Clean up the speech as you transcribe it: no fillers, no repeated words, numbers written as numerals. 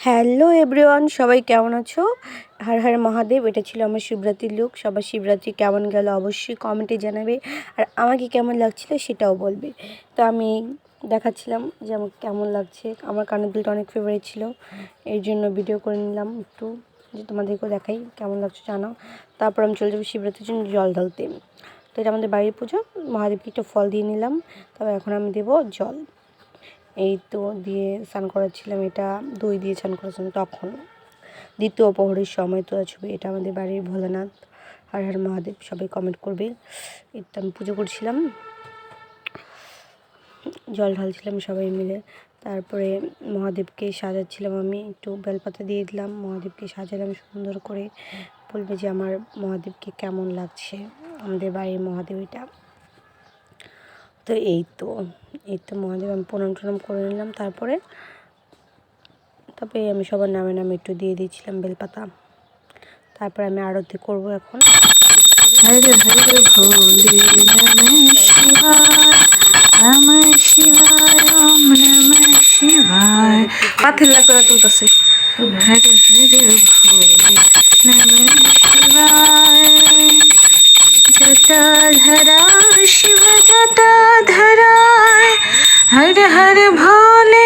Hello everyone, সবাই কেমন আছো? হর হর মহাদেব। এটা ছিল আমার শিবরাত্রির লুক। সবার শিবরাত্রি কেমন গেল অবশ্যই কমেন্টে জানাবে, আর আমাকে কেমন লাগছিল সেটাও বলবে। তো আমি দেখাচ্ছিলাম যে আমাকে কেমন লাগছে। আমার কানের দুলটা অনেক ফেভারিট ছিল, এই জন্য ভিডিও করে নিলাম একটু, যে তোমাদেরকেও দেখাই কেমন লাগছে জানাও। তারপর আমি চলে যাবো শিবরাত্রির জন্য জল ঢালতে। তো এটা আমাদের বাড়ির পুজো, মহাদেবকে একটু ফল দিয়ে নিলাম। তবে এখন আমি দেবো জল। এই তো দিয়ে স্নান করাচ্ছিলাম, এটা দই দিয়ে স্নান করেছিলাম তখন দ্বিতীয় প্রহরের সময় তোলা ছবি। এটা আমাদের বাড়ির ভোলানাথ। হর হর মহাদেব, সবাই কমেন্ট করবে। এটা আমি পুজো করছিলাম, জল ঢালছিলাম সবাই মিলে। তারপরে মহাদেবকে সাজাচ্ছিলাম, আমি একটু বেলপাতা দিয়ে দিলাম, মহাদেবকে সাজালাম সুন্দর করে। বলবে যে আমার মহাদেবকে কেমন লাগছে, আমাদের বাড়ির মহাদেব এটা। তো এই তো মহাদেব আমি প্রণাম টনাম করে নিলাম। তারপরে আমি সবার নামে নামে একটু দিয়ে দিয়েছিলাম বেলপাতা। তারপরে আমি আরতি করবো এখন। হরে হরে ভোলে নমঃ শিবায়, নমঃ শিবায়, ওম নমঃ শিবায়। পাথিল্লা করে তুলতেছে। হরে হরে ভোলে নমঃ শিবায়, জটাধরা শিব জটাধরা, হরে হরে ভোলে।